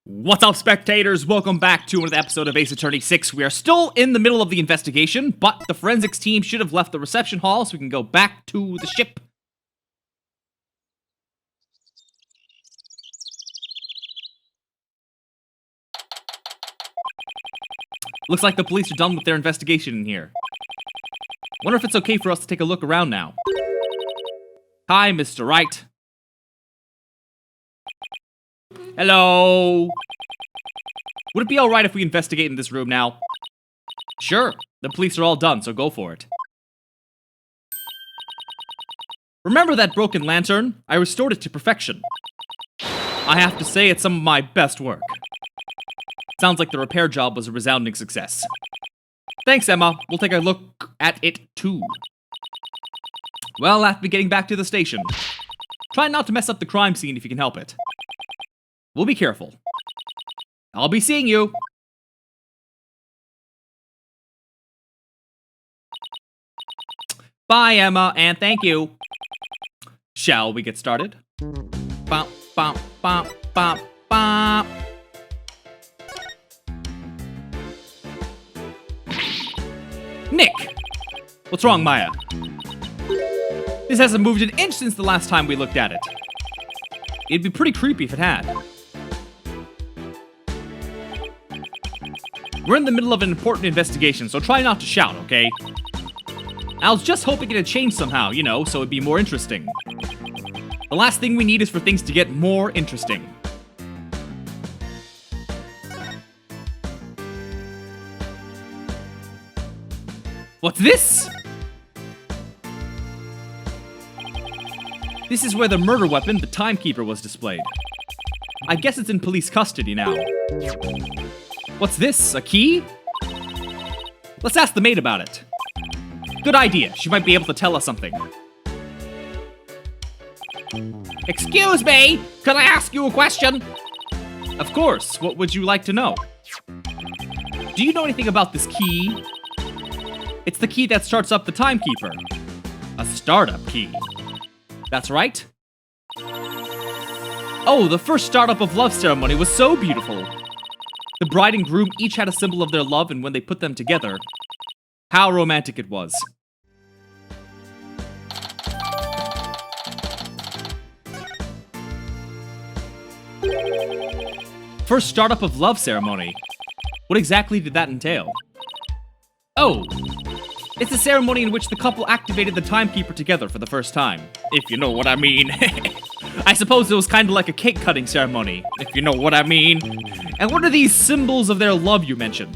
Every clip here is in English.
What's up, spectators? Welcome back to another episode of Ace Attorney 6. We are still in the middle of the investigation, but the forensics team should have left the reception hall so we can go back to the ship. Looks like the police are done with their investigation in here. Wonder if it's okay for us to take a look around now. Hi, Mr. Wright. Hello. Would it be alright if we investigate in this room now? Sure. The police are all done, so go for it. Remember that broken lantern? I restored it to perfection. I have to say it's some of my best work. Sounds like the repair job was a resounding success. Thanks, Emma. We'll take a look at it, too. Well, I'll have to be getting back to the station. Try not to mess up the crime scene if you can help it. We'll be careful. I'll be seeing you. Bye, Emma, and thank you. Shall we get started? Bop, bop, bop, bop, bop. Nick! What's wrong, Maya? This hasn't moved an inch since the last time we looked at it. It'd be pretty creepy if it had. We're in the middle of an important investigation, so try not to shout, okay? I was just hoping it'd change somehow, you know, so it'd be more interesting. The last thing we need is for things to get more interesting. What's this? This is where the murder weapon, the timekeeper, was displayed. I guess it's in police custody now. What's this, a key? Let's ask the maid about it. Good idea, she might be able to tell us something. Excuse me, can I ask you a question? Of course, what would you like to know? Do you know anything about this key? It's the key that starts up the timekeeper. A startup key. That's right. Oh, the first startup of love ceremony was so beautiful. The bride and groom each had a symbol of their love, and when they put them together, how romantic it was. First startup of love ceremony. What exactly did that entail? Oh, it's a ceremony in which the couple activated the timekeeper together for the first time. If you know what I mean. I suppose it was kind of like a cake-cutting ceremony, if you know what I mean. And what are these symbols of their love you mentioned?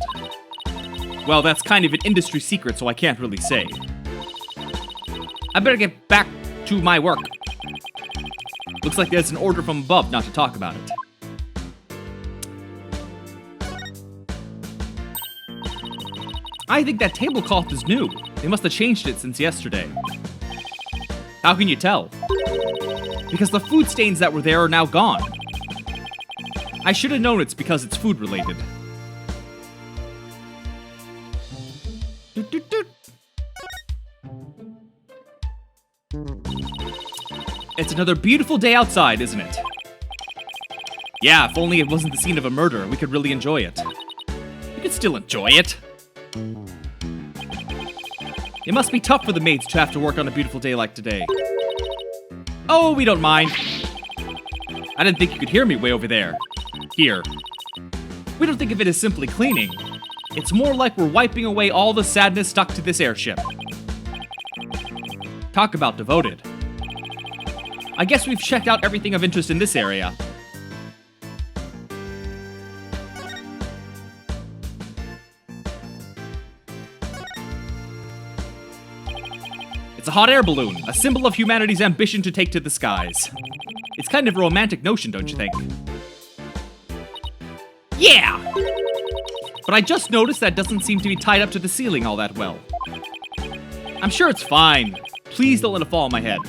Well, that's kind of an industry secret, so I can't really say. I better get back to my work. Looks like there's an order from above not to talk about it. I think that tablecloth is new. They must have changed it since yesterday. How can you tell? Because the food stains that were there are now gone. I should have known it's because it's food related. Doot, doot, doot. It's another beautiful day outside, isn't it? Yeah, if only it wasn't the scene of a murder, we could really enjoy it. We could still enjoy it. It must be tough for the maids to have to work on a beautiful day like today. Oh, we don't mind. I didn't think you could hear me way over there. Here. We don't think of it as simply cleaning. It's more like we're wiping away all the sadness stuck to this airship. Talk about devoted. I guess we've checked out everything of interest in this area. It's a hot air balloon, a symbol of humanity's ambition to take to the skies. It's kind of a romantic notion, don't you think? Yeah! But I just noticed that doesn't seem to be tied up to the ceiling all that well. I'm sure it's fine. Please don't let it fall on my head.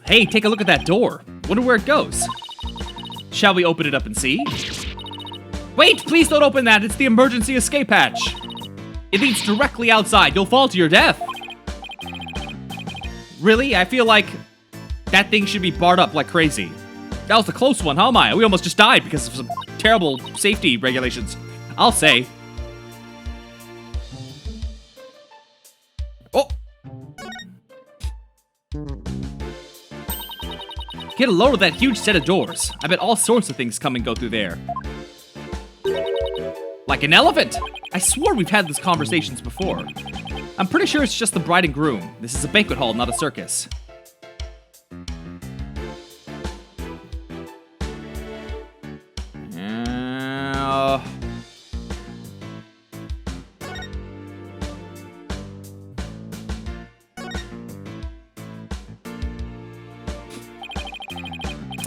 Hey, take a look at that door. Wonder where it goes. Shall we open it up and see? Wait, please don't open that. It's the emergency escape hatch. It leads directly outside. You'll fall to your death. Really? I feel like that thing should be barred up like crazy. That was a close one, huh, Maya? We almost just died because of some terrible safety regulations. I'll say. Oh! Get a load of that huge set of doors. I bet all sorts of things come and go through there. Like an elephant! I swore we've had these conversations before. I'm pretty sure it's just the bride and groom. This is a banquet hall, not a circus.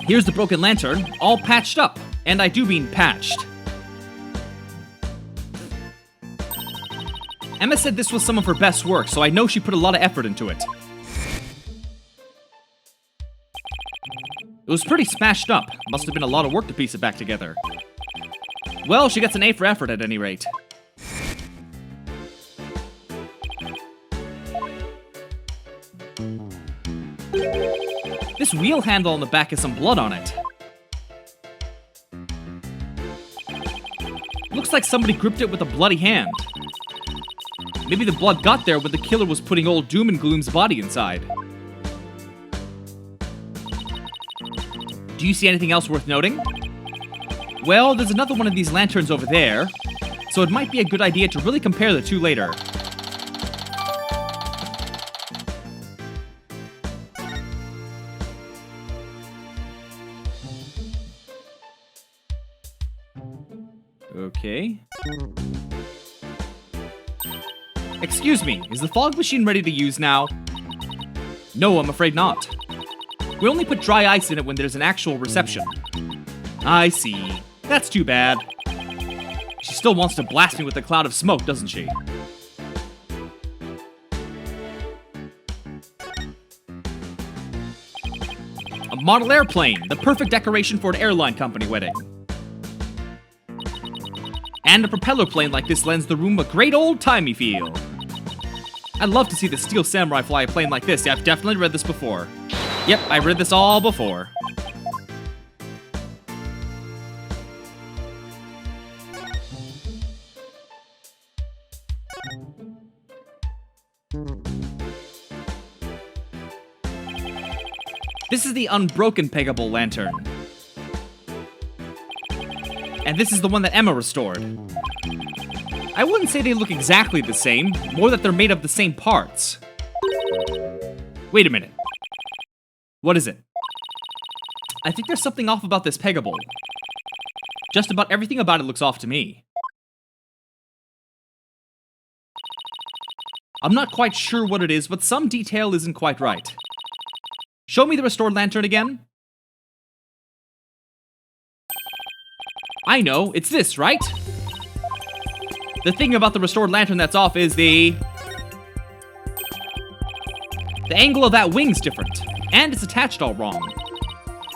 Here's the broken lantern, all patched up. And I do mean patched. Emma said this was some of her best work, so I know she put a lot of effort into it. It was pretty smashed up. Must have been a lot of work to piece it back together. Well, she gets an A for effort at any rate. This wheel handle on the back has some blood on it. Looks like somebody gripped it with a bloody hand. Maybe the blood got there when the killer was putting old Doom and Gloom's body inside. Do you see anything else worth noting? Well, there's another one of these lanterns over there, so it might be a good idea to really compare the two later. Okay. Excuse me, is the fog machine ready to use now? No, I'm afraid not. We only put dry ice in it when there's an actual reception. I see. That's too bad. She still wants to blast me with a cloud of smoke, doesn't she? A model airplane, the perfect decoration for an airline company wedding. And a propeller plane like this lends the room a great old-timey feel. I'd love to see the Steel Samurai fly a plane like this. Yeah, I've definitely read this before. Yep, I've read this all before. This is the unbroken peggable lantern. And this is the one that Emma restored. I wouldn't say they look exactly the same, more that they're made of the same parts. Wait a minute. What is it? I think there's something off about this peggable. Just about everything about it looks off to me. I'm not quite sure what it is, but some detail isn't quite right. Show me the restored lantern again. I know, it's this, right? The thing about the restored lantern that's off is the angle of that wing's different. And it's attached all wrong.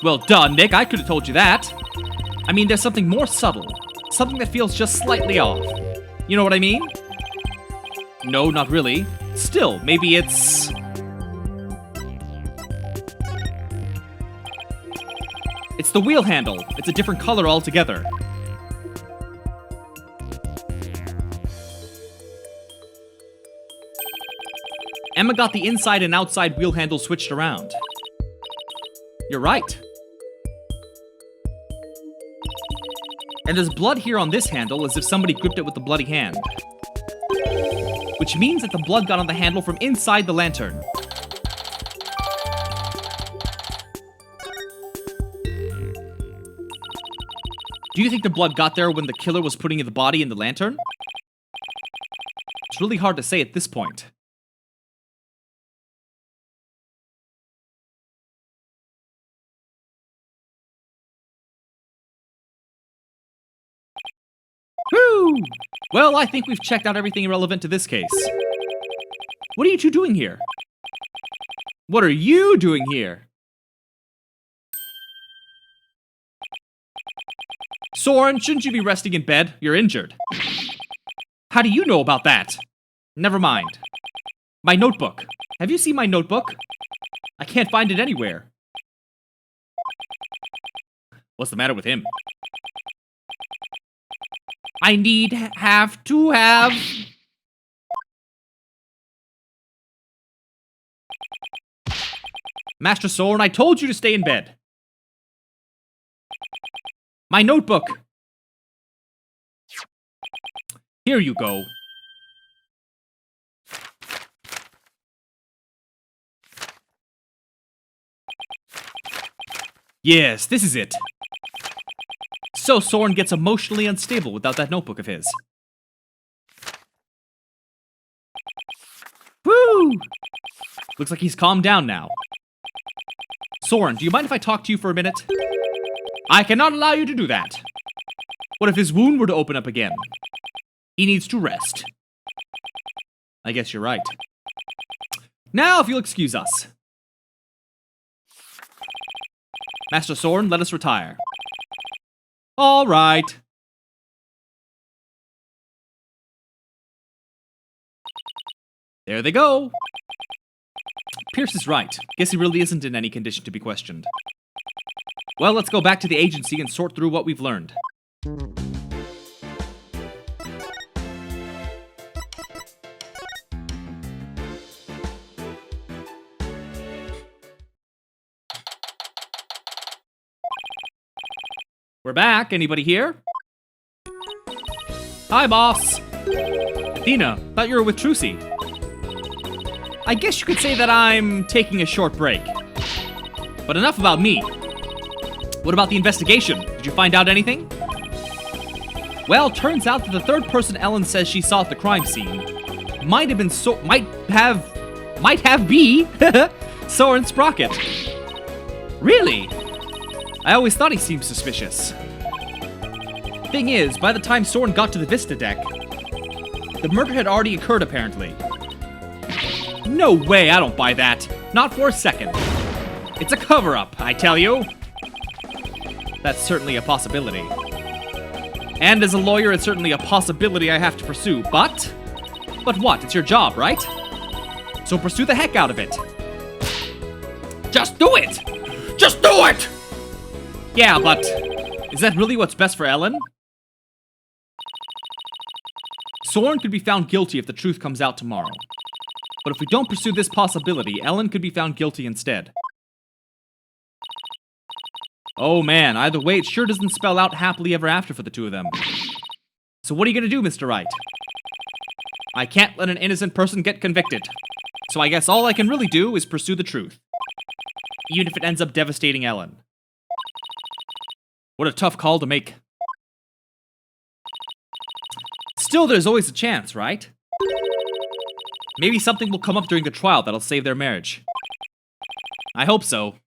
Well, duh, Nick, I could have told you that. I mean, there's something more subtle. Something that feels just slightly off. You know what I mean? No, not really. Still, maybe it's... It's the wheel handle. It's a different color altogether. Emma got the inside and outside wheel handle switched around. You're right. And there's blood here on this handle as if somebody gripped it with a bloody hand. Which means that the blood got on the handle from inside the lantern. Do you think the blood got there when the killer was putting the body in the lantern? It's really hard to say at this point. Woo! Well, I think we've checked out everything relevant to this case. What are you two doing here? What are you doing here? Soren, shouldn't you be resting in bed? You're injured. How do you know about that? Never mind. My notebook. Have you seen my notebook? I can't find it anywhere. What's the matter with him? I have to have... Master Soren, I told you to stay in bed. My notebook. Here you go. Yes, this is it. So Soren gets emotionally unstable without that notebook of his. Woo! Looks like he's calmed down now. Soren, do you mind if I talk to you for a minute? I cannot allow you to do that. What if his wound were to open up again? He needs to rest. I guess you're right. Now, if you'll excuse us. Master Soren, let us retire. All right. There they go. Pierce is right. Guess he really isn't in any condition to be questioned. Well, let's go back to the agency and sort through what we've learned. We're back. Anybody here? Hi, boss. Athena, thought you were with Trucy. I guess you could say that I'm taking a short break. But enough about me. What about the investigation? Did you find out anything? Well, turns out that the third person Ellen says she saw at the crime scene might have be Soren Sprocket. Really? I always thought he seemed suspicious. Thing is, by the time Soren got to the Vista deck, the murder had already occurred apparently. No way, I don't buy that. Not for a second. It's a cover-up, I tell you. That's certainly a possibility. And as a lawyer, it's certainly a possibility I have to pursue, but what? It's your job, right? So pursue the heck out of it. Just do it! Just do it! Yeah, but is that really what's best for Ellen? Soren could be found guilty if the truth comes out tomorrow. But if we don't pursue this possibility, Ellen could be found guilty instead. Oh man, either way, it sure doesn't spell out happily ever after for the two of them. So what are you gonna do, Mr. Wright? I can't let an innocent person get convicted. So I guess all I can really do is pursue the truth. Even if it ends up devastating Ellen. What a tough call to make. Still, there's always a chance, right? Maybe something will come up during the trial that'll save their marriage. I hope so.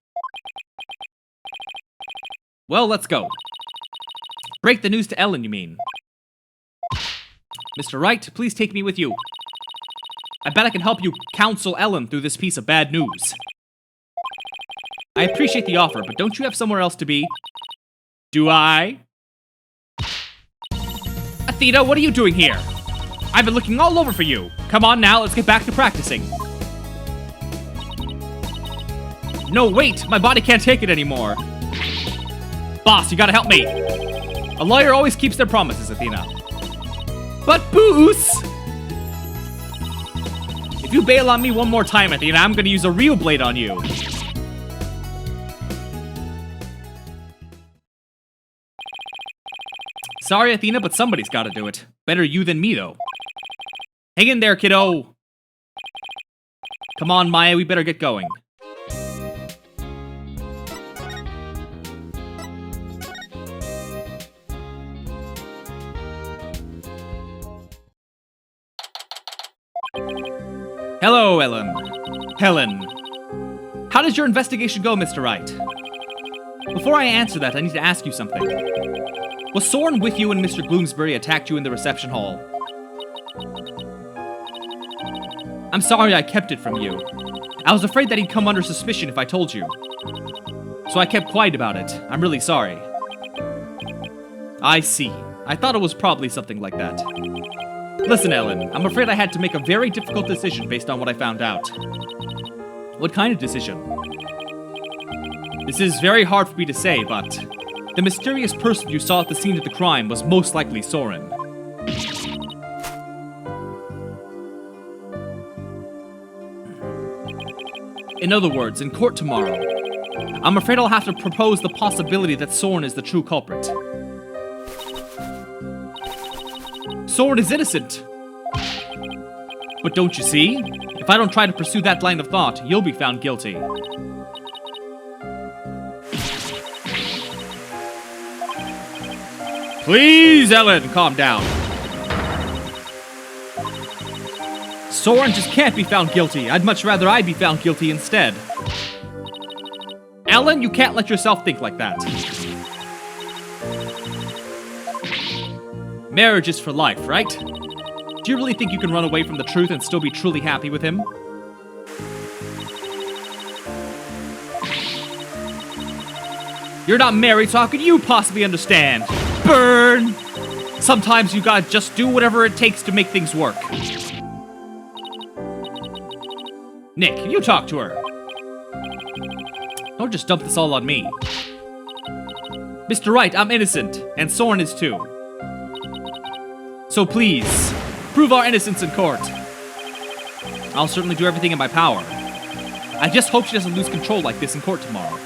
Well, let's go. Break the news to Ellen, you mean? Mr. Wright, please take me with you. I bet I can help you counsel Ellen through this piece of bad news. I appreciate the offer, but don't you have somewhere else to be? Do I? Athena, what are you doing here? I've been looking all over for you. Come on now, let's get back to practicing. No, wait! My body can't take it anymore. Boss, you gotta help me. A lawyer always keeps their promises, Athena. But Boos! If you bail on me one more time, Athena, I'm gonna use a real blade on you. Sorry, Athena, but somebody's gotta do it. Better you than me, though. Hang in there, kiddo. Come on, Maya, we better get going. Hello, Helen. How does your investigation go, Mr. Wright? Before I answer that, I need to ask you something. Was Soren with you when Mr. Bloomsbury attacked you in the reception hall? I'm sorry I kept it from you. I was afraid that he'd come under suspicion if I told you. So I kept quiet about it. I'm really sorry. I see. I thought it was probably something like that. Listen, Ellen, I'm afraid I had to make a very difficult decision based on what I found out. What kind of decision? This is very hard for me to say, but the mysterious person you saw at the scene of the crime was most likely Soren. In other words, in court tomorrow, I'm afraid I'll have to propose the possibility that Soren is the true culprit. Soren is innocent! But don't you see? If I don't try to pursue that line of thought, you'll be found guilty. Please, Ellen, calm down. Soren just can't be found guilty. I'd much rather I be found guilty instead. Ellen, you can't let yourself think like that. Marriage is for life, right? Do you really think you can run away from the truth and still be truly happy with him? You're not married, so how could you possibly understand? Burn! Sometimes you gotta just do whatever it takes to make things work. Nick, you talk to her. Don't just dump this all on me. Mr. Wright, I'm innocent, and Soren is too. So please, prove our innocence in court. I'll certainly do everything in my power. I just hope she doesn't lose control like this in court tomorrow.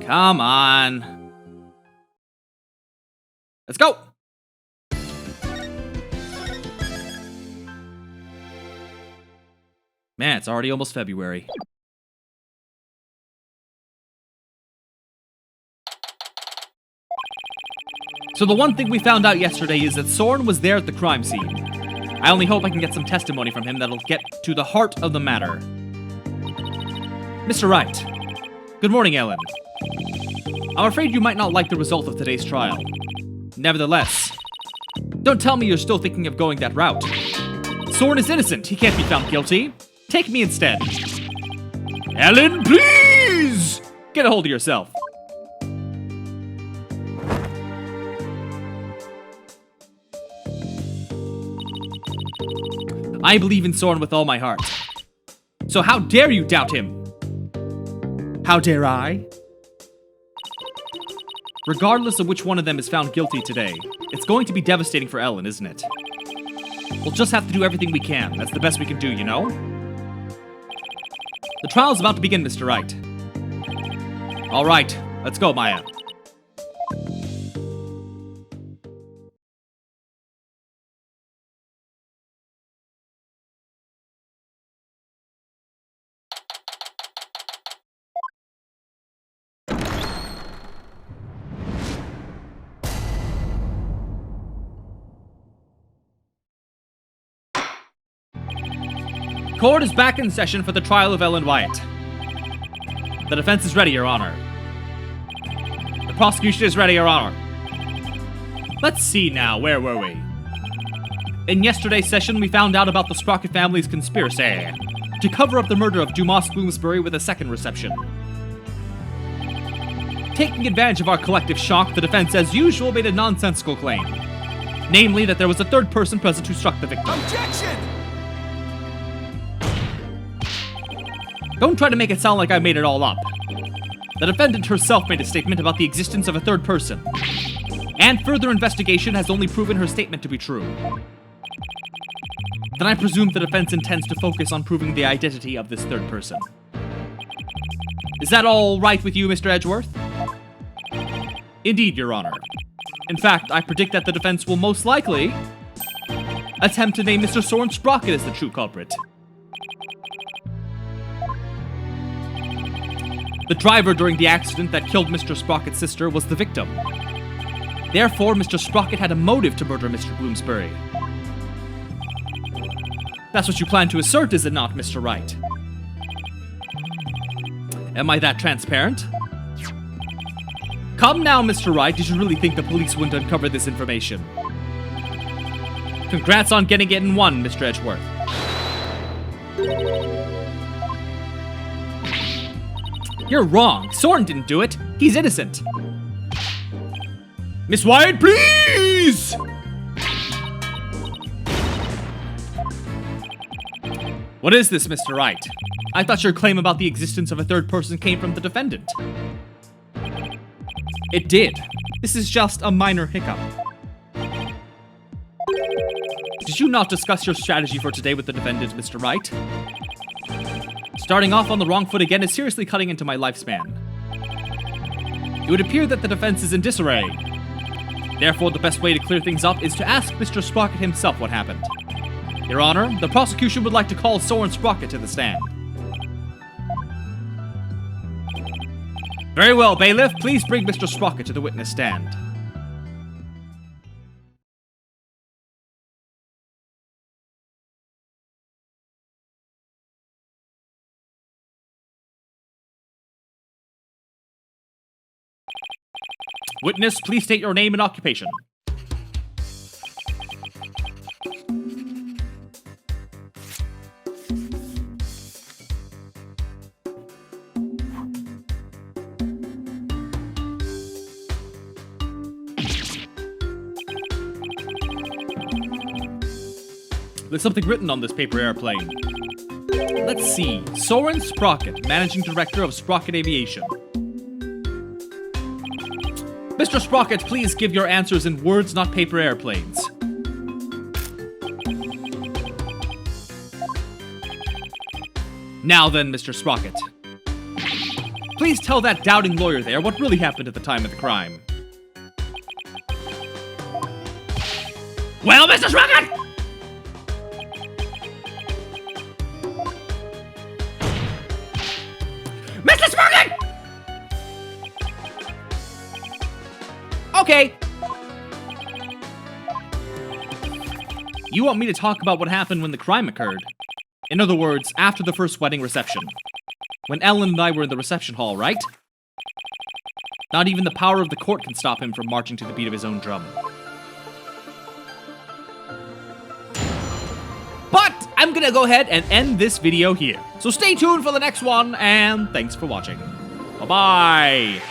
Come on. Let's go! Man, it's already almost February. So the one thing we found out yesterday is that Soren was there at the crime scene. I only hope I can get some testimony from him that'll get to the heart of the matter. Mr. Wright. Good morning, Ellen. I'm afraid you might not like the result of today's trial. Nevertheless, don't tell me you're still thinking of going that route. Soren is innocent. He can't be found guilty. Take me instead. Ellen, please! Get a hold of yourself. I believe in Soren with all my heart. So how dare you doubt him? How dare I? Regardless of which one of them is found guilty today, it's going to be devastating for Ellen, isn't it? We'll just have to do everything we can. That's the best we can do, you know? The trial's about to begin, Mr. Wright. All right, let's go, Maya. Court is back in session for the trial of Ellen Wyatt. The defense is ready, Your Honor. The prosecution is ready, Your Honor. Let's see now, where were we? In yesterday's session, we found out about the Sprocket family's conspiracy to cover up the murder of Dumas Bloomsbury with a second reception. Taking advantage of our collective shock, the defense, as usual, made a nonsensical claim. Namely, that there was a third person present who struck the victim. Objection! Don't try to make it sound like I made it all up. The defendant herself made a statement about the existence of a third person, and further investigation has only proven her statement to be true. Then I presume the defense intends to focus on proving the identity of this third person. Is that all right with you, Mr. Edgeworth? Indeed, Your Honor. In fact, I predict that the defense will most likely attempt to name Mr. Soren Sprocket as the true culprit. The driver during the accident that killed Mr. Sprocket's sister was the victim. Therefore, Mr. Sprocket had a motive to murder Mr. Bloomsbury. That's what you plan to assert, is it not, Mr. Wright? Am I that transparent? Come now, Mr. Wright, did you really think the police wouldn't uncover this information? Congrats on getting it in one, Mr. Edgeworth. You're wrong. Soren didn't do it. He's innocent. Miss Wyatt, please! What is this, Mr. Wright? I thought your claim about the existence of a third person came from the defendant. It did. This is just a minor hiccup. Did you not discuss your strategy for today with the defendant, Mr. Wright? Starting off on the wrong foot again is seriously cutting into my lifespan. It would appear that the defense is in disarray. Therefore, the best way to clear things up is to ask Mr. Sprocket himself what happened. Your Honor, the prosecution would like to call Soren Sprocket to the stand. Very well, bailiff. Please bring Mr. Sprocket to the witness stand. Witness, please state your name and occupation. There's something written on this paper airplane. Let's see. Soren Sprocket, Managing Director of Sprocket Aviation. Mr. Sprocket, please give your answers in words, not paper airplanes. Now then, Mr. Sprocket. Please tell that doubting lawyer there what really happened at the time of the crime. Well, Mr. Sprocket! Mr. Sprocket! Okay. You want me to talk about what happened when the crime occurred? In other words, after the first wedding reception. When Ellen and I were in the reception hall, right? Not even the power of the court can stop him from marching to the beat of his own drum. But I'm gonna go ahead and end this video here. So stay tuned for the next one, and thanks for watching. Bye-bye.